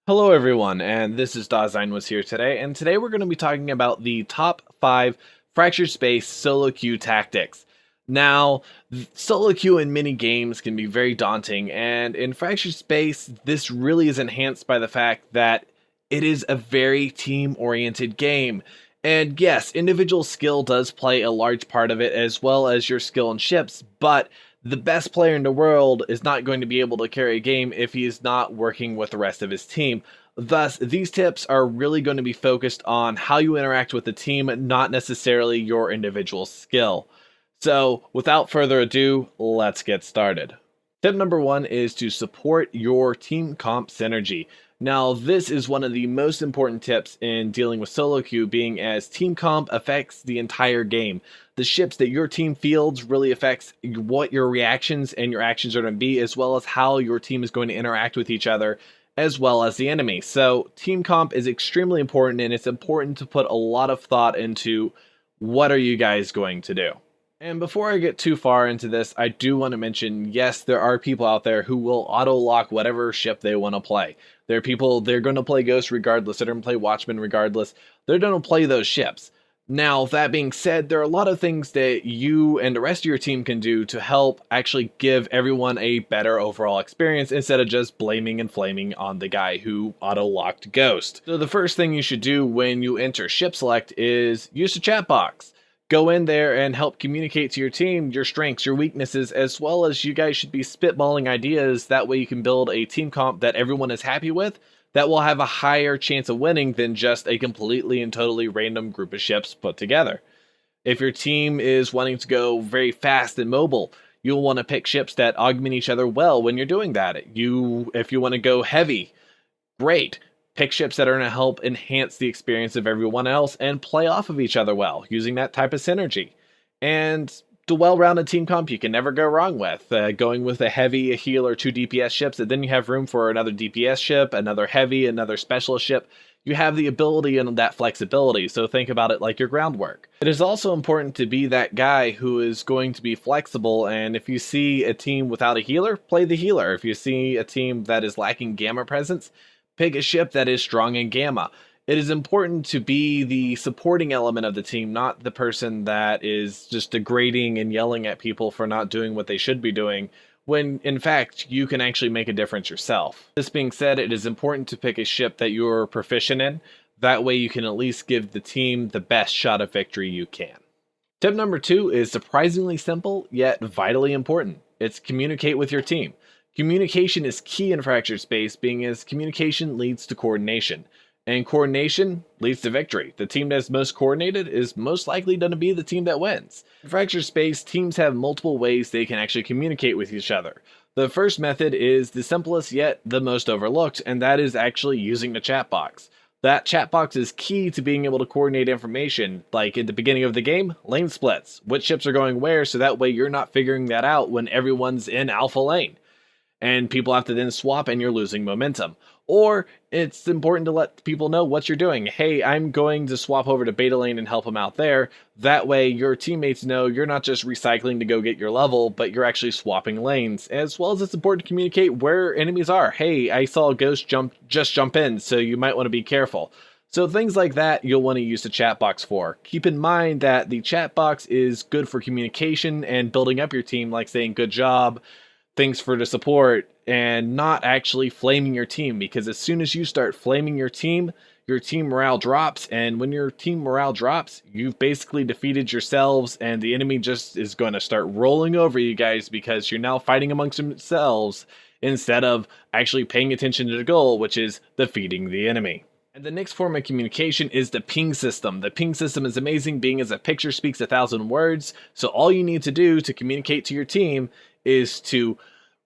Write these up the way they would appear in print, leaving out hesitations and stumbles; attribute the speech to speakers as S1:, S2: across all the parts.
S1: Hello everyone, and this is DaseinWasHere today, and today we're going to be talking about the top 5 fractured space solo queue tactics. Now, solo queue in many games can be very daunting, and in fractured space, this really is enhanced by the fact that it is a very team-oriented game. And yes, individual skill does play a large part of it, as well as your skill in ships, but the best player in the world is not going to be able to carry a game if he is not working with the rest of his team. Thus, these tips are really going to be focused on how you interact with the team, not necessarily your individual skill. So, without further ado, let's get started. Tip number 1 is to support your team comp synergy. Now, this is one of the most important tips in dealing with solo queue, being as team comp affects the entire game. The ships that your team fields really affects what your reactions and your actions are going to be, as well as how your team is going to interact with each other, as well as the enemy. So, team comp is extremely important, and it's important to put a lot of thought into what are you guys going to do. And before I get too far into this, I do want to mention, yes, there are people out there who will auto-lock whatever ship they want to play. There are people, they're going to play Ghost regardless, they're going to play Watchmen regardless, they're going to play those ships. Now, that being said, there are a lot of things that you and the rest of your team can do to help actually give everyone a better overall experience instead of just blaming and flaming on the guy who auto-locked Ghost. So the first thing you should do when you enter ship select is use the chat box. Go in there and help communicate to your team your strengths, your weaknesses, as well as you guys should be spitballing ideas. That way you can build a team comp that everyone is happy with that will have a higher chance of winning than just a completely and totally random group of ships put together. If your team is wanting to go very fast and mobile, you'll want to pick ships that augment each other well when you're doing that. If you want to go heavy, great. Pick ships that are going to help enhance the experience of everyone else and play off of each other well, using that type of synergy. And the well-rounded team comp you can never go wrong with. Going with a heavy, a heal, or 2 DPS ships, and then you have room for another DPS ship, another heavy, another specialist ship. You have the ability and that flexibility, so think about it like your groundwork. It is also important to be that guy who is going to be flexible, and if you see a team without a healer, play the healer. If you see a team that is lacking gamma presence, pick a ship that is strong in gamma. It is important to be the supporting element of the team, not the person that is just degrading and yelling at people for not doing what they should be doing, when in fact you can actually make a difference yourself. This being said, it is important to pick a ship that you're proficient in. That way you can at least give the team the best shot of victory you can. Tip number 2 is surprisingly simple, yet vitally important. It's communicate with your team. Communication is key in fractured space, being as communication leads to coordination, and coordination leads to victory. The team that's most coordinated is most likely going to be the team that wins. In fractured space, teams have multiple ways they can actually communicate with each other. The first method is the simplest yet the most overlooked, and that is actually using the chat box. That chat box is key to being able to coordinate information, like at the beginning of the game, lane splits, which ships are going where, so that way you're not figuring that out when everyone's in alpha lane. And people have to then swap and you're losing momentum. Or it's important to let people know what you're doing. Hey, I'm going to swap over to beta lane and help them out there. That way your teammates know you're not just recycling to go get your level, but you're actually swapping lanes. As well as it's important to communicate where enemies are. Hey, I saw a ghost just jump in, so you might want to be careful. So things like that you'll want to use the chat box for. Keep in mind that the chat box is good for communication and building up your team, like saying good job, thanks for the support, and not actually flaming your team, because as soon as you start flaming your team morale drops, and when your team morale drops, you've basically defeated yourselves, and the enemy just is going to start rolling over you guys because you're now fighting amongst themselves instead of actually paying attention to the goal, which is defeating the enemy. And the next form of communication is the ping system. The ping system is amazing, being as a picture speaks 1,000 words, so all you need to do to communicate to your team is to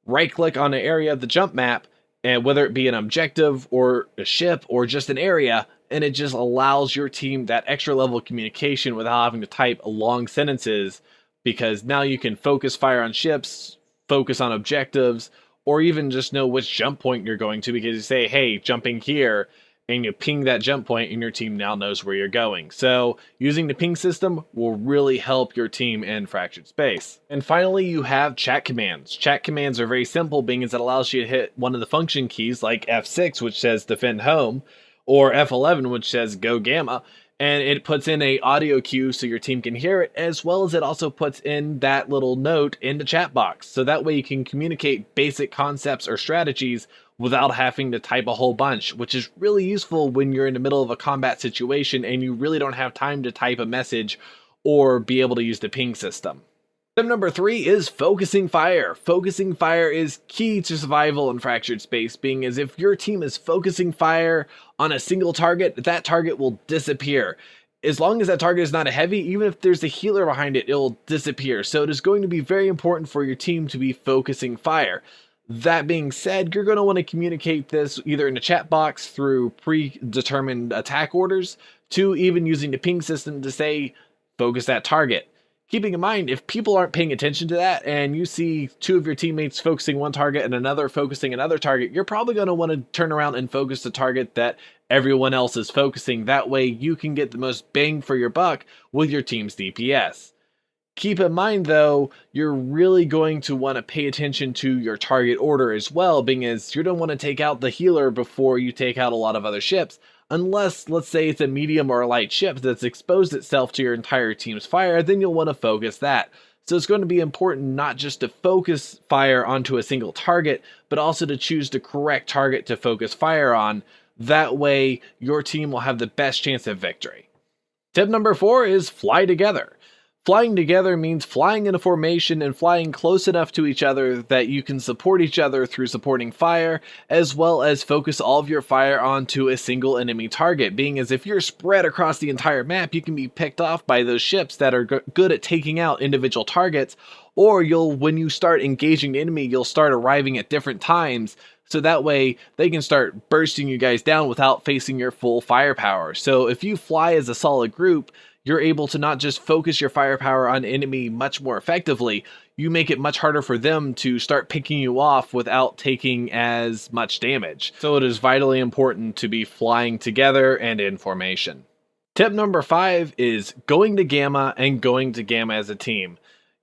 S1: right-click on an area of the jump map, and whether it be an objective or a ship or just an area, and it just allows your team that extra level of communication without having to type long sentences, because now you can focus fire on ships, focus on objectives, or even just know which jump point you're going to, because you say, hey, jumping here, and you ping that jump point and your team now knows where you're going. So using the ping system will really help your team in fractured space. And finally, you have chat commands. Chat commands are very simple, being as it allows you to hit one of the function keys like F6, which says defend home, or F11, which says go gamma, and it puts in a audio cue so your team can hear it, as well as it also puts in that little note in the chat box. So that way you can communicate basic concepts or strategies without having to type a whole bunch, which is really useful when you're in the middle of a combat situation and you really don't have time to type a message or be able to use the ping system. Tip number 3 is focusing fire. Focusing fire is key to survival in fractured space, being as if your team is focusing fire on a single target, that target will disappear. As long as that target is not a heavy, even if there's a healer behind it, it will disappear. So it is going to be very important for your team to be focusing fire. That being said, you're going to want to communicate this either in the chat box through predetermined attack orders, to even using the ping system to say, focus that target. Keeping in mind, if people aren't paying attention to that and you see 2 of your teammates focusing one target and another focusing another target, you're probably going to want to turn around and focus the target that everyone else is focusing. That way you can get the most bang for your buck with your team's DPS. Keep in mind though, you're really going to want to pay attention to your target order as well, being as you don't want to take out the healer before you take out a lot of other ships. Unless, let's say it's a medium or a light ship that's exposed itself to your entire team's fire, then you'll want to focus that. So it's going to be important not just to focus fire onto a single target, but also to choose the correct target to focus fire on. That way, your team will have the best chance of victory. Tip number 4 is fly together. Flying together means flying in a formation and flying close enough to each other that you can support each other through supporting fire, as well as focus all of your fire onto a single enemy target, being as if you're spread across the entire map, you can be picked off by those ships that are good at taking out individual targets, or when you start engaging the enemy, you'll start arriving at different times, so that way they can start bursting you guys down without facing your full firepower. So if you fly as a solid group, you're able to not just focus your firepower on enemy much more effectively, you make it much harder for them to start picking you off without taking as much damage. So it is vitally important to be flying together and in formation. Tip number 5 is going to gamma and going to gamma as a team.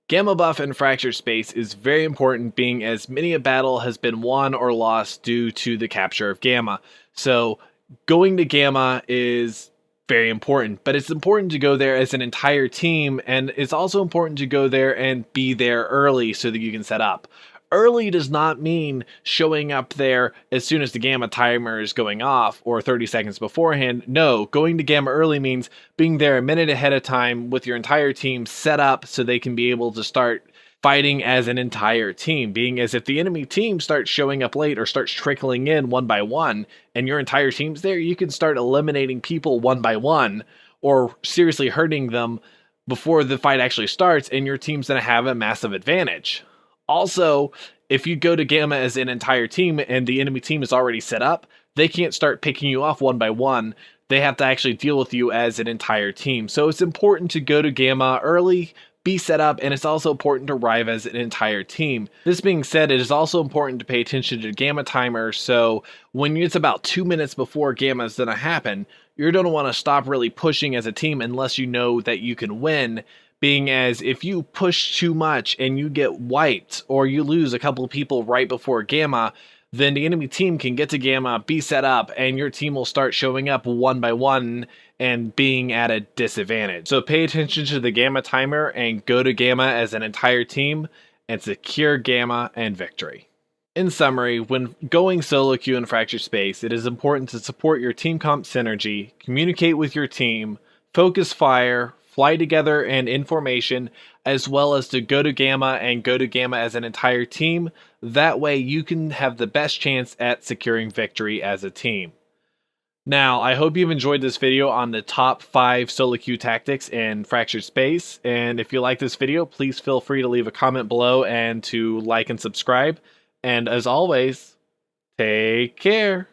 S1: Gamma buff in fractured space is very important, being as many a battle has been won or lost due to the capture of gamma. So going to gamma is very important, but it's important to go there as an entire team, and it's also important to go there and be there early so that you can set up. Early does not mean showing up there as soon as the gamma timer is going off or 30 seconds beforehand. No, going to gamma early means being there a minute ahead of time with your entire team set up so they can be able to start fighting as an entire team, being as if the enemy team starts showing up late or starts trickling in one by one and your entire team's there, you can start eliminating people one by one or seriously hurting them before the fight actually starts, and your team's going to have a massive advantage. Also, if you go to gamma as an entire team and the enemy team is already set up, they can't start picking you off one by one. They have to actually deal with you as an entire team. So it's important to go to gamma early, be set up, and it's also important to arrive as an entire team. This being said, it is also important to pay attention to the gamma timer, so when it's about 2 minutes before gamma is going to happen, you're going to want to stop really pushing as a team unless you know that you can win, being as if you push too much and you get wiped or you lose a couple of people right before gamma, then the enemy team can get to gamma, be set up, and your team will start showing up one by one and being at a disadvantage. So pay attention to the gamma timer and go to gamma as an entire team and secure gamma and victory. In summary, when going solo queue in fractured space, it is important to support your team comp synergy, communicate with your team, focus fire, fly together and in formation, as well as to go to gamma and go to gamma as an entire team. That way you can have the best chance at securing victory as a team. Now, I hope you've enjoyed this video on the top 5 solo queue tactics in fractured space, and if you like this video, please feel free to leave a comment below and to like and subscribe. And as always, take care.